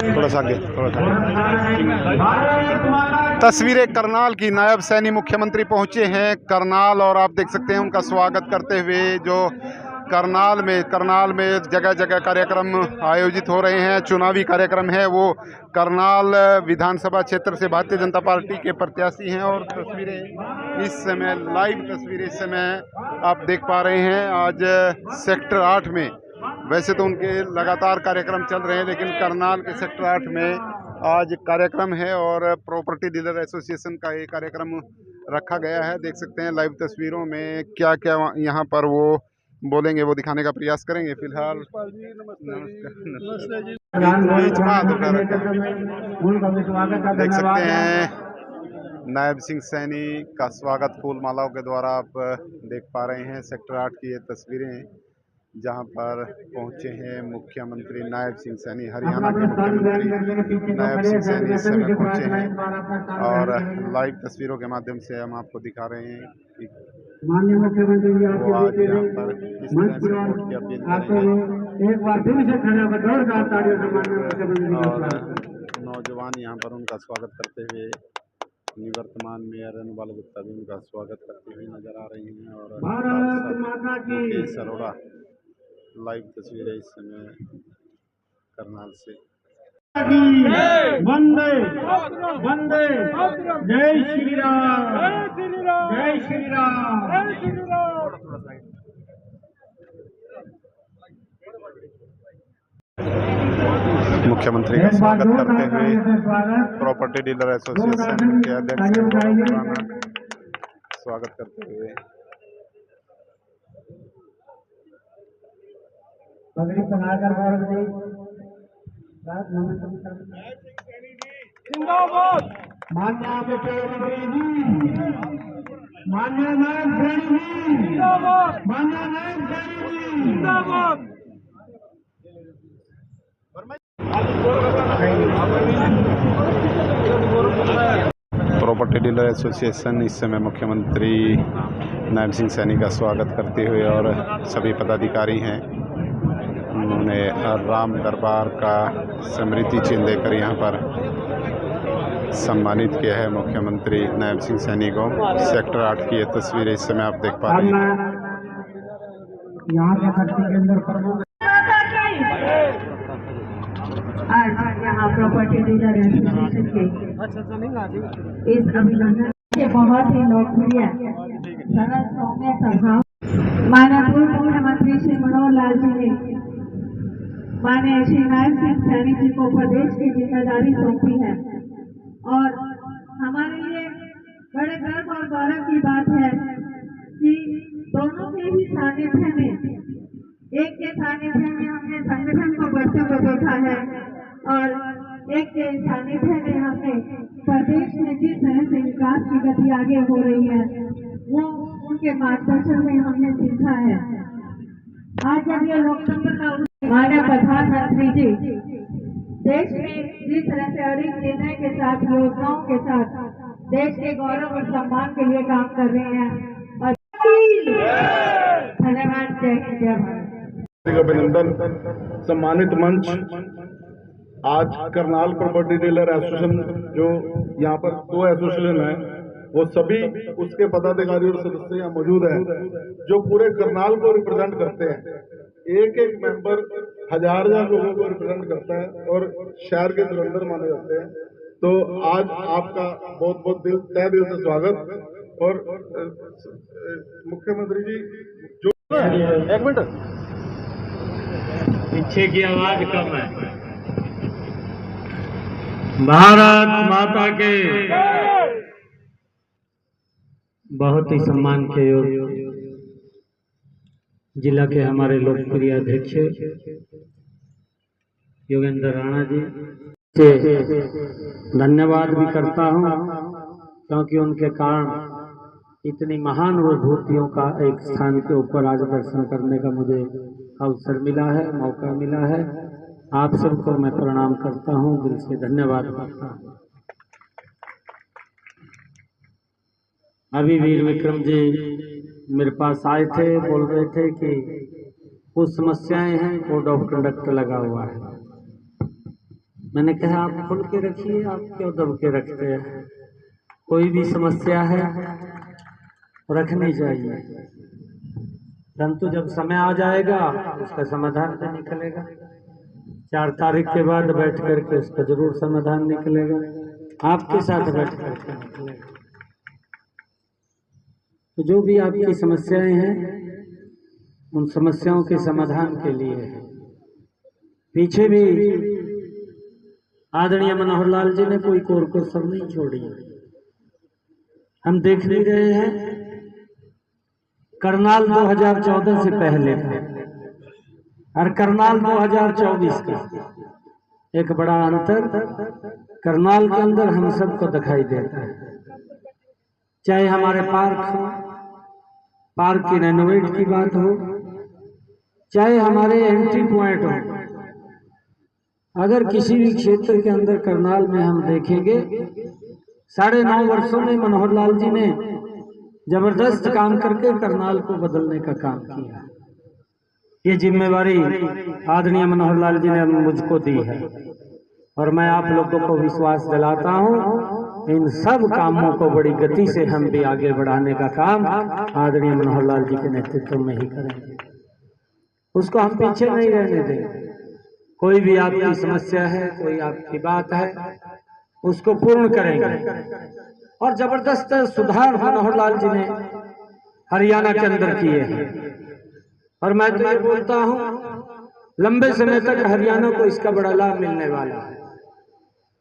थोड़ा सा आगे, तस्वीरें करनाल की। नायब सैनी मुख्यमंत्री पहुंचे हैं करनाल और आप देख सकते हैं उनका स्वागत करते हुए जो करनाल में जगह जगह कार्यक्रम आयोजित हो रहे हैं। चुनावी कार्यक्रम है वो। करनाल विधानसभा क्षेत्र से भारतीय जनता पार्टी के प्रत्याशी हैं और तस्वीरें इस समय, लाइव तस्वीरें इस समय आप देख पा रहे हैं। आज सेक्टर 8 में, वैसे तो उनके लगातार कार्यक्रम चल रहे हैं, लेकिन करनाल के सेक्टर 8 में आज कार्यक्रम है और प्रॉपर्टी डीलर एसोसिएशन का ये कार्यक्रम रखा गया है। देख सकते हैं लाइव तस्वीरों में क्या क्या यहाँ पर वो बोलेंगे, वो दिखाने का प्रयास करेंगे। फिलहाल देख सकते हैं नायब सिंह सैनी का स्वागत फूल मालाओं के द्वारा आप देख पा रहे हैं। सेक्टर 8 की ये तस्वीरें जहां पर पहुंचे हैं मुख्यमंत्री नायब सिंह सैनी, हरियाणा के मुख्यमंत्री नायब सिंह सैनी इस समय पहुंचे हैं और लाइव तस्वीरों के माध्यम से हम आपको दिखा रहे हैं कि माननीय मुख्यमंत्री जी वो आज यहाँ पर किस तरह से वोट की अपील करेंगे। एक बार फिर से खड़े होकर जोरदार तालियों से माननीय मुख्यमंत्री और नौजवान यहाँ पर उनका स्वागत करते हुए, निवर्तमान मेयर अनुबाल गुप्ता भी उनका स्वागत करते हुए नजर आ रही हैं और भारत माता की मुकेश अरोड़ा। लाइव तस्वीरें इस समय करनाल से। वंदे वंदे जय श्री राम, जय श्री राम। मुख्यमंत्री का स्वागत करते हुए प्रॉपर्टी डीलर एसोसिएशन के अध्यक्ष स्वागत करते हुए पगड़ी पहनाकर मान्य मुख्यमंत्री जी, मान्य नायब सैनी जी, मान्य नायब सैनी जी जिंदाबाद। प्रॉपर्टी डीलर एसोसिएशन इस समय मुख्यमंत्री नायब सिंह सैनी का स्वागत करते हुए और सभी पदाधिकारी हैं, उन्होंने राम दरबार का स्मृति चिन्ह देकर यहाँ पर सम्मानित किया है मुख्यमंत्री नायब सिंह सैनी को। सेक्टर 8 की ये तस्वीरें इस समय आप देख पा रहे हैं। यहाँ के अंदर आज यहाँ प्रॉपर्टी डीलर एसोसिएशन के इस अभिनंदन के बहुत ही लोकप्रिय सरल सौम्य स्वभाव माननीय पूर्व मुख्यमंत्री श्री मनोहर लाल जी ने माननीय श्री नायब सिंह सैनी जी को प्रदेश की जिम्मेदारी सौंपी है और हमारे लिए बड़े गर्व और गौरव की बात है कि दोनों के ही सानिध्य में, एक के सानिध्य में हमने संगठन को बढ़ते हुए देखा है और एक के सानिध्य में हमने प्रदेश में जिस तरह से विकास की गति आगे हो रही है वो उनके मार्गदर्शन में हमने सीखा है। आज जब ये लोकतंत्र का माननीय प्रधानमंत्री जी देश में जिस तरह से अड़िग निर्णय के साथ, योजनाओं के साथ देश के गौरव और सम्मान के लिए काम कर रहे हैं और धन्यवाद। जय हिंद, जय भारत। अभिनंदन सम्मानित मंच आज करनाल प्रॉपर्टी डीलर एसोसिएशन, जो यहाँ पर 2 एसोसिएशन है, वो सभी उसके पदाधिकारी और सदस्य यहाँ मौजूद हैं जो पूरे करनाल को रिप्रेजेंट करते हैं। एक एक मेंबर हजार लोगों को रिप्रेजेंट करता है और शहर के धुरंधर माने जाते हैं। तो आज आपका बहुत बहुत तहे दिल से स्वागत। और मुख्यमंत्री जी जो एक मिनट पीछे की आवाज कम है। भारत माता के बहुत ही सम्मान के योग्य जिला के हमारे लोकप्रिय अध्यक्ष योगेंद्र राणा जी से धन्यवाद भी करता हूं, क्योंकि उनके कारण इतनी महान विभूतियों का एक स्थान के ऊपर आज दर्शन करने का मुझे अवसर मिला है, मौका मिला है। आप सबको मैं प्रणाम करता हूं, दिल से धन्यवाद करता हूं। अभी वीर विक्रम जी मेरे पास आए थे, बोल रहे थे कि कुछ समस्याएं हैं, कोड ऑफ कंडक्ट लगा हुआ है। मैंने कहा आप खुल के रखिए, आप क्यों दब के रखते हैं? कोई भी समस्या है रखनी चाहिए, परंतु जब समय आ जाएगा उसका समाधान भी निकलेगा। 4 तारीख के बाद बैठ करके उसका जरूर समाधान निकलेगा, आपके साथ बैठ करके निकलेगा। तो जो भी आपकी समस्याएं हैं, उन समस्याओं के समाधान के लिए पीछे भी आदरणीय मनोहर लाल जी ने कोई कोर कसर नहीं छोड़ी। हम देख भी रहे हैं, करनाल 2014 से पहले था और करनाल 2024 का एक बड़ा अंतर करनाल के अंदर हम सबको दिखाई देता है। चाहे हमारे पार्क की रेनोवेट की बात हो, चाहे हमारे एंट्री पॉइंट हो, अगर किसी भी क्षेत्र के अंदर करनाल में हम देखेंगे, 9.5 वर्षों में मनोहर लाल जी ने जबरदस्त काम करके करनाल को बदलने का काम किया। ये जिम्मेवारी आदरणीय मनोहर लाल जी ने मुझको दी है और मैं आप लोगों को विश्वास दिलाता हूं, इन सब कामों को बड़ी गति से हम भी आगे बढ़ाने का काम आदरणीय मनोहर लाल जी के नेतृत्व में ही करेंगे। उसको हम पीछे नहीं रहने देंगे। कोई भी आपकी समस्या है, कोई आपकी बात है, उसको पूर्ण करेंगे। और जबरदस्त सुधार मनोहर लाल जी ने हरियाणा के अंदर किए हैं और मैं तो ये बोलता हूं, लंबे समय तक हरियाणा को इसका बड़ा लाभ मिलने वाला है।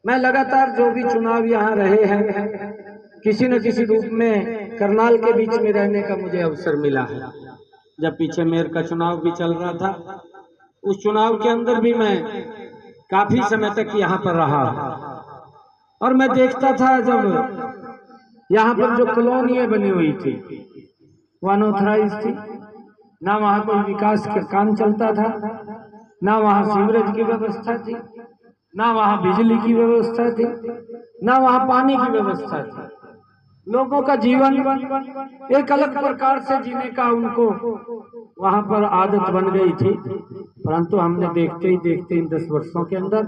मैं लगातार जो भी चुनाव यहाँ रहे हैं, किसी न किसी रूप में करनाल के बीच में रहने का मुझे अवसर मिला है। जब पीछे मेयर का चुनाव भी चल रहा था, उस चुनाव के अंदर भी मैं काफी समय तक यहाँ पर रहा और मैं देखता था जब यहाँ पर जो कॉलोनियां बनी हुई थी वो अनऑथराइज थी, ना वहाँ कोई विकास का काम चलता था, ना वहाँ सीवरेज की व्यवस्था थी, ना वहाँ बिजली की व्यवस्था थी, ना वहाँ पानी की व्यवस्था थी। लोगों का जीवन एक अलग प्रकार से जीने का उनको वहां पर आदत बन गई थी। परंतु हमने देखते ही देखते इन 10 वर्षों के अंदर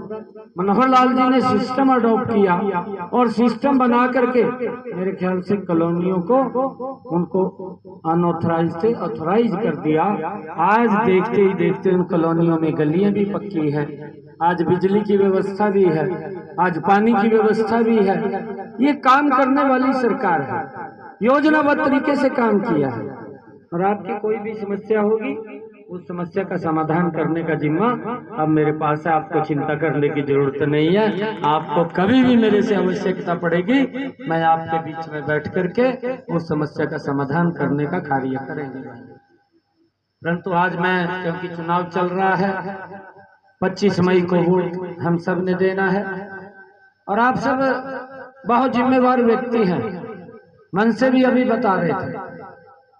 मनोहर लाल जी ने सिस्टम अडॉप्ट किया और सिस्टम बना करके मेरे ख्याल से कॉलोनियों को उनको अनऑथराइज से ऑथराइज कर दिया। आज देखते ही देखते उन कॉलोनियों में गलियां भी पक्की है, आज बिजली की व्यवस्था भी है, आज पानी की व्यवस्था भी है। ये काम करने वाली सरकार है, योजनाबद्ध तरीके से काम किया है। और आपकी कोई भी समस्या होगी, उस समस्या का समाधान करने का जिम्मा अब मेरे पास है। आपको चिंता करने की जरूरत नहीं है। आपको कभी भी मेरे से आवश्यकता पड़ेगी, मैं आपके बीच में बैठ करके उस समस्या का समाधान करने का कार्य करेंगे। परंतु आज मैं, क्योंकि चुनाव चल रहा है, 25 मई को वोट हम सब ने देना है और आप सब बहुत जिम्मेवार व्यक्ति हैं। मन से भी अभी बता रहे थे,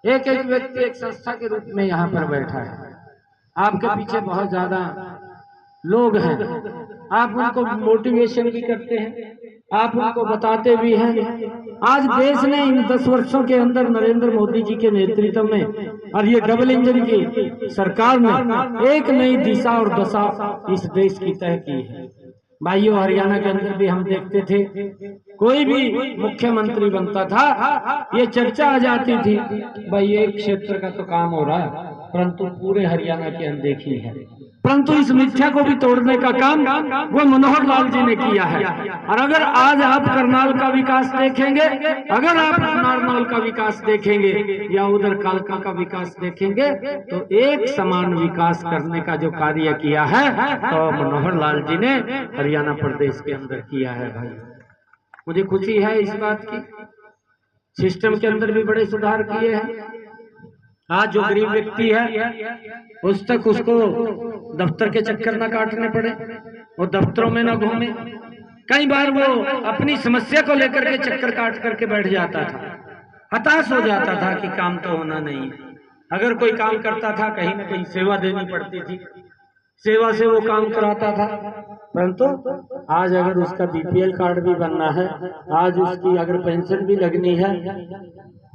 एक एक व्यक्ति एक संस्था के रूप में यहाँ पर बैठा है। आपके पीछे बहुत ज्यादा लोग हैं, आप उनको मोटिवेशन भी करते हैं, आप उनको बताते भी हैं। आज देश ने इन 10 वर्षों के अंदर नरेंद्र मोदी जी के नेतृत्व में और ये डबल इंजन की सरकार ने एक नई दिशा और दशा इस देश की तय की है। भाइयों, हरियाणा के अंदर भी हम देखते थे, कोई भी मुख्यमंत्री बनता था, ये चर्चा आ जाती थी, भाई एक क्षेत्र का तो काम हो रहा है, परंतु पूरे हरियाणा की अनदेखी है। परंतु इस मिथ्या को भी तोड़ने का काम वो मनोहर लाल जी ने किया है। और अगर आज आप करनाल का विकास देखेंगे, अगर आप नारनौल का विकास देखेंगे या उधर कालका का विकास देखेंगे, तो एक समान विकास करने का जो कार्य किया है तो मनोहर लाल जी ने हरियाणा प्रदेश के अंदर किया है। भाई, मुझे खुशी है इस बात की। सिस्टम के अंदर भी बड़े सुधार किए हैं। आज जो गरीब व्यक्ति है उस तक उसको दफ्तर के चक्कर न काटने पड़े, वो दफ्तरों में न घूमे। कई बार वो अपनी समस्या को लेकर के चक्कर काट करके बैठ जाता था, हताश हो जाता था कि काम तो होना नहीं। अगर कोई काम करता था, कहीं न कहीं सेवा देनी पड़ती थी, सेवा से वो काम कराता था। परंतु आज अगर उसका बीपीएल कार्ड भी बनना है, आज उसकी अगर पेंशन भी लगनी है,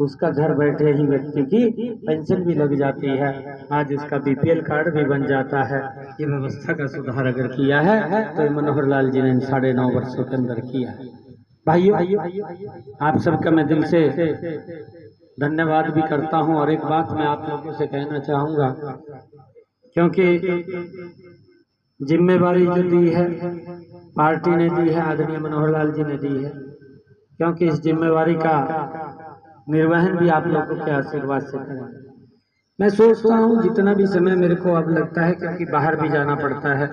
उसका घर बैठे ही व्यक्ति की पेंशन भी लग जाती है, आज उसका बीपीएल कार्ड भी बन जाता है। ये व्यवस्था का सुधार अगर किया है तो मनोहर लाल जी ने 9.5 वर्षों के अंदर किया है। भाइयों, आप सबका मैं दिल से धन्यवाद भी करता हूं। और एक बात मैं आप लोगों से कहना चाहूंगा, क्योंकि जिम्मेवारी जो दी है पार्टी ने दी है, आदरणीय मनोहर लाल जी ने दी है, क्योंकि इस जिम्मेवारी का निर्वहन भी आप लोगों के आशीर्वाद से करें। मैं सोचता हूँ जितना भी समय मेरे को अब लगता है, क्योंकि बाहर भी जाना पड़ता है,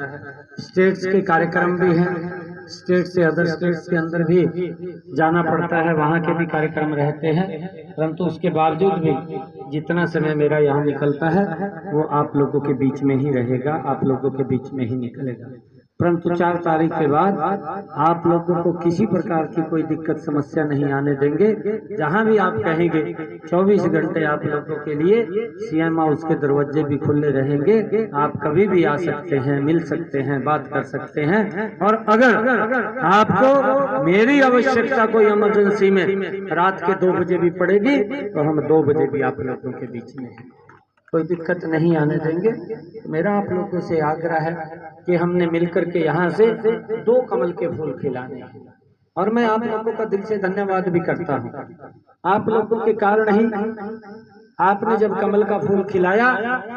स्टेट्स के कार्यक्रम भी हैं, स्टेट से अदर स्टेट्स के अंदर भी जाना पड़ता है, वहाँ के भी कार्यक्रम रहते हैं, परंतु उसके बावजूद भी जितना समय मेरा यहाँ निकलता है वो आप लोगों के बीच में ही रहेगा, आप लोगों के बीच में ही निकलेगा। परंतु 4 तारीख के बाद आप लोगों को किसी प्रकार की कोई दिक्कत समस्या नहीं आने देंगे। जहां भी आप कहेंगे 24 घंटे आप लोगों के लिए सीएम हाउस के दरवाजे भी खुले रहेंगे। आप कभी भी आ सकते हैं, मिल सकते हैं, बात कर सकते हैं। और अगर आपको मेरी आवश्यकता कोई इमरजेंसी में रात के 2 बजे भी पड़ेगी तो हम 2 बजे भी आप लोगों के बीच में हैं, कोई दिक्कत नहीं आने देंगे। मेरा आप लोगों से आग्रह है कि हमने मिलकर के यहाँ से 2 कमल के फूल खिलाने हैं। और मैं आप लोगों का दिल से धन्यवाद भी करता हूँ, आप लोगों के कारण ही आपने जब कमल का फूल खिलाया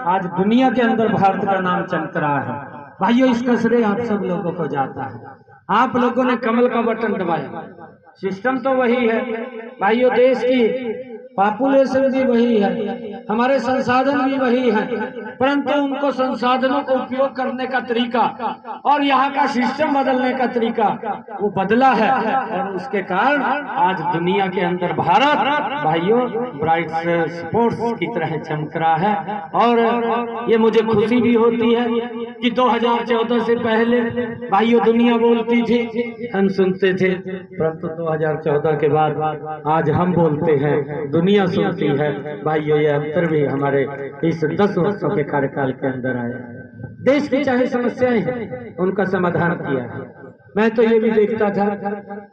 आज दुनिया के अंदर भारत का नाम चमक रहा है। भाइयों, इसका श्रेय आप सब लोगों को जाता है। आप लोगों ने कमल का बटन दबाया, सिस्टम तो वही है भाइयों, देश की पॉपुलेशन भी वही है, हमारे संसाधन भी वही हैं, परंतु उनको संसाधनों को उपयोग करने का तरीका और यहाँ का सिस्टम बदलने का तरीका वो बदला है। और उसके कारण आज दुनिया के अंदर भारत भाइयों ब्राइट स्पोर्ट्स की तरह चमक रहा है। और ये मुझे खुशी भी होती है कि 2014 से पहले भाइयों दुनिया बोलती थी, हम सुनते थे, परंतु 2014 के बाद आज हम बोलते हैं, दुनिया सुनती है। भाइयों, ये अंतर भी हमारे इस 10 वर्षों के कार्यकाल के अंदर आया। देश की चाहे समस्याएं हैं उनका समाधान किया है। मैं तो ये भी देखता था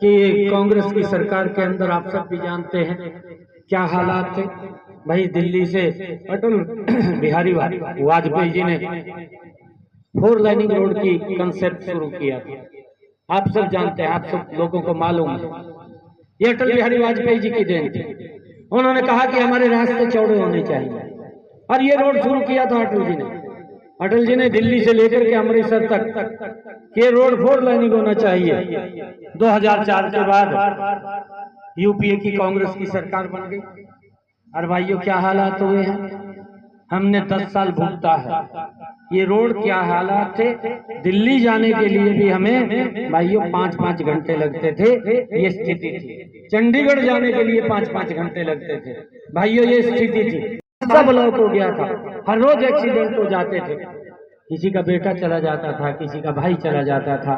कि कांग्रेस की सरकार के अंदर आप सब भी जानते हैं क्या हालात थे। भाई दिल्ली से अटल बिहारी वाजपेयी जी ने 4 लाइनिंग रोड की कंसेप्ट शुरू किया था, आप सब जानते हैं, आप सब लोगों को मालूम है, ये अटल बिहारी वाजपेयी जी की देन थी। उन्होंने कहा कि हमारे रास्ते चौड़े होने चाहिए और ये रोड शुरू किया था अटल जी ने दिल्ली से लेकर के अमृतसर तक ये रोड 4 लाइनिंग होना चाहिए। 2004 के बाद यूपीए की कांग्रेस की सरकार बन गई और भाइयों क्या हालात हुए हैं, हमने 10 साल भुगता है। ये रोड क्या हालात थे, दिल्ली जाने के लिए भी हमें भाइयों 5-5 घंटे लगते थे, ये स्थिति थी। चंडीगढ़ जाने के लिए 5-5 घंटे लगते थे भाइयों, ये स्थिति थी। सब ब्लॉक हो गया था, हर रोज एक्सीडेंट हो जाते थे, किसी का बेटा चला जाता था, किसी का भाई चला जाता था,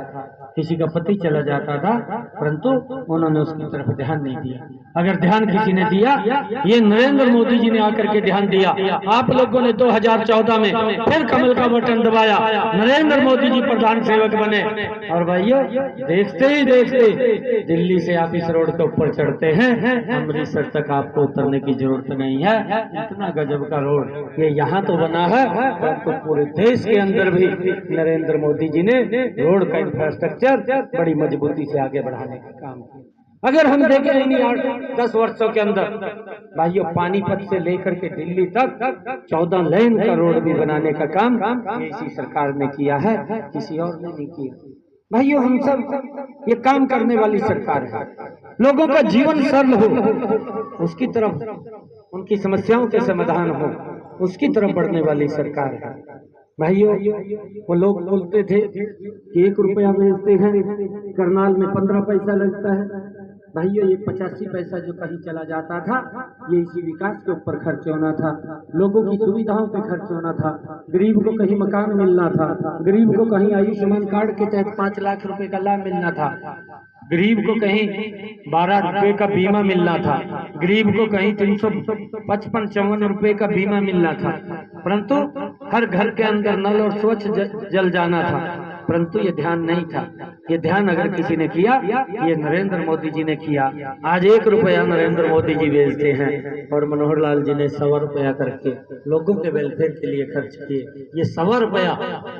किसी का पति चला जाता था, परंतु उन्होंने उसकी तरफ ध्यान नहीं दिया। अगर ध्यान किसी ने दिया, ये नरेंद्र मोदी जी ने आकर के ध्यान दिया। आप लोगों ने 2014 में फिर कमल का बटन दबाया, नरेंद्र मोदी जी प्रधान सेवक बने और भाइयों देखते ही देखते दिल्ली से आप इस रोड के ऊपर चढ़ते हैं, अमृतसर तक आपको उतरने की जरूरत नहीं है। इतना गजब का रोड ये यहाँ तो बना है, परंतु पूरे देश के अंदर भी नरेंद्र मोदी जी ने रोड का इंफ्रास्ट्रक्चर बड़ी मजबूती से आगे बढ़ाने का काम किया। अगर हम देखें इन 8-10 वर्षों के अंदर भाइयों पानीपत से लेकर के दिल्ली तक 14 लेन का रोड भी बनाने का काम इसी सरकार ने किया है, किसी और ने नहीं किया। भाइयों हम सब ये काम करने वाली सरकार है, लोगों का जीवन सरल हो उसकी तरफ, उनकी समस्याओं के समाधान हो उसकी तरफ बढ़ने वाली सरकार है। भाइयों वो लोग बोलते थे कि 1 रुपया भेजते हैं, करनाल में 15 पैसा लगता है। भाइयों ये 85 पैसा जो कहीं चला जाता था ये इसी विकास के ऊपर खर्च होना था, लोगों की सुविधाओं पे खर्च होना था, गरीब को कहीं मकान मिलना था, गरीब को कहीं आयुष्मान कार्ड के तहत 5 लाख रुपए का लाभ मिलना था, गरीब को कहीं 12 रुपए का बीमा मिलना था, गरीब को कहीं 355-54 रुपए का बीमा मिलना था, परंतु हर घर के अंदर नल और स्वच्छ जल जाना था, परंतु ये ध्यान नहीं था। ये ध्यान अगर किसी ने किया, ये नरेंद्र मोदी जी ने किया। आज 1 रुपया नरेंद्र मोदी जी भेजते हैं और मनोहर लाल जी ने 100 रुपया करके लोगों के वेलफेयर के लिए खर्च किए। ये 100 रुपया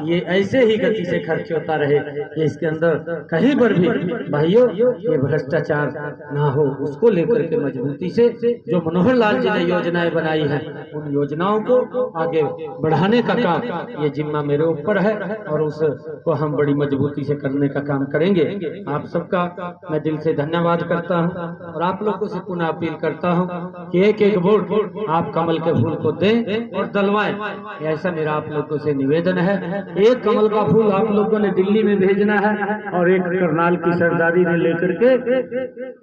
ये ऐसे ही गति से खर्च होता रहे कि इसके अंदर कहीं पर भी भाइयों ये भ्रष्टाचार ना हो, उसको लेकर के मजबूती से जो मनोहर लाल जी ने योजनाएं बनाई है, उन योजनाओं को आगे बढ़ाने का काम ये जिम्मा मेरे ऊपर है और उसको हम बड़ी मजबूती से करने का काम करेंगे। आप सबका मैं दिल से धन्यवाद करता हूं और आप लोगों से पुनः अपील करता हूं कि एक एक वोट आप कमल के फूल को दें और दलवाएं। ऐसा मेरा आप लोगों से निवेदन है। एक कमल का फूल आप लोगों ने दिल्ली में भेजना है और एक करनाल की सरदारी ने लेकर के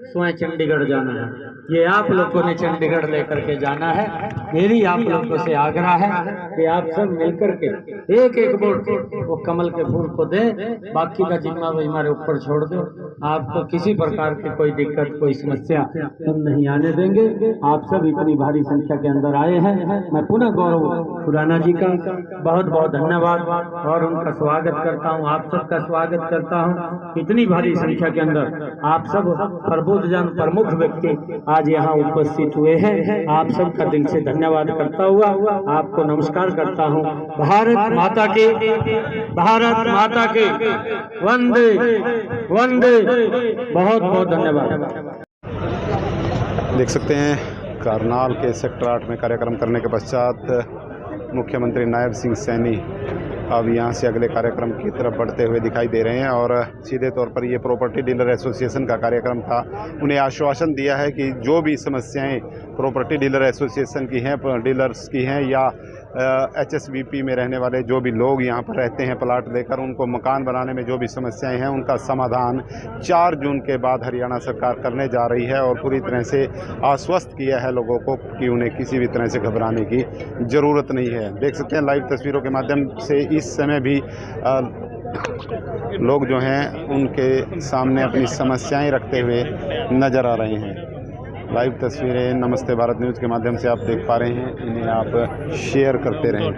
स्वयं चंडीगढ़ जाना है। ये आप लोगों ने चंडीगढ़ लेकर के जाना है। मेरी आप लोगों से आग्रह है कि आप सब मिलकर के एक एक वोट वो कमल के फूल को दें, बाकी का जिम्मा वो हमारे ऊपर छोड़ दो। आपको किसी प्रकार की कोई दिक्कत, कोई समस्या हम नहीं आने देंगे। आप सब इतनी भारी संख्या के अंदर आए हैं, मैं पुनः गौरव खुराना जी का बहुत बहुत धन्यवाद और उनका स्वागत करता हूं। आप सबका स्वागत करता हूं। इतनी भारी संख्या के अंदर आप सब प्रबुद्धजन प्रमुख व्यक्ति आज यहाँ उपस्थित हुए हैं। आप सबका दिल से धन्यवाद करता हुआ आपको नमस्कार करता हूँ। भारत माता के, भारत माता के, वंदे वंदे। बहुत बहुत धन्यवाद। देख सकते हैं करनाल के सेक्टर 8 में कार्यक्रम करने के पश्चात मुख्यमंत्री नायब सिंह सैनी अब यहाँ से अगले कार्यक्रम की तरफ बढ़ते हुए दिखाई दे रहे हैं और सीधे तौर पर ये प्रॉपर्टी डीलर एसोसिएशन का कार्यक्रम था। उन्हें आश्वासन दिया है कि जो भी समस्याएं प्रॉपर्टी डीलर एसोसिएशन की हैं, डीलर्स की हैं या HSBP में रहने वाले जो भी लोग यहाँ पर रहते हैं प्लाट लेकर, उनको मकान बनाने में जो भी समस्याएं हैं उनका समाधान 4 जून के बाद हरियाणा सरकार करने जा रही है और पूरी तरह से आश्वस्त किया है लोगों को कि उन्हें किसी भी तरह से घबराने की ज़रूरत नहीं है। देख सकते हैं लाइव तस्वीरों के माध्यम से इस समय भी लोग जो हैं उनके सामने अपनी समस्याएं रखते हुए नज़र आ रहे हैं। लाइव तस्वीरें नमस्ते भारत न्यूज़ के माध्यम से आप देख पा रहे हैं, इन्हें आप शेयर करते रहें।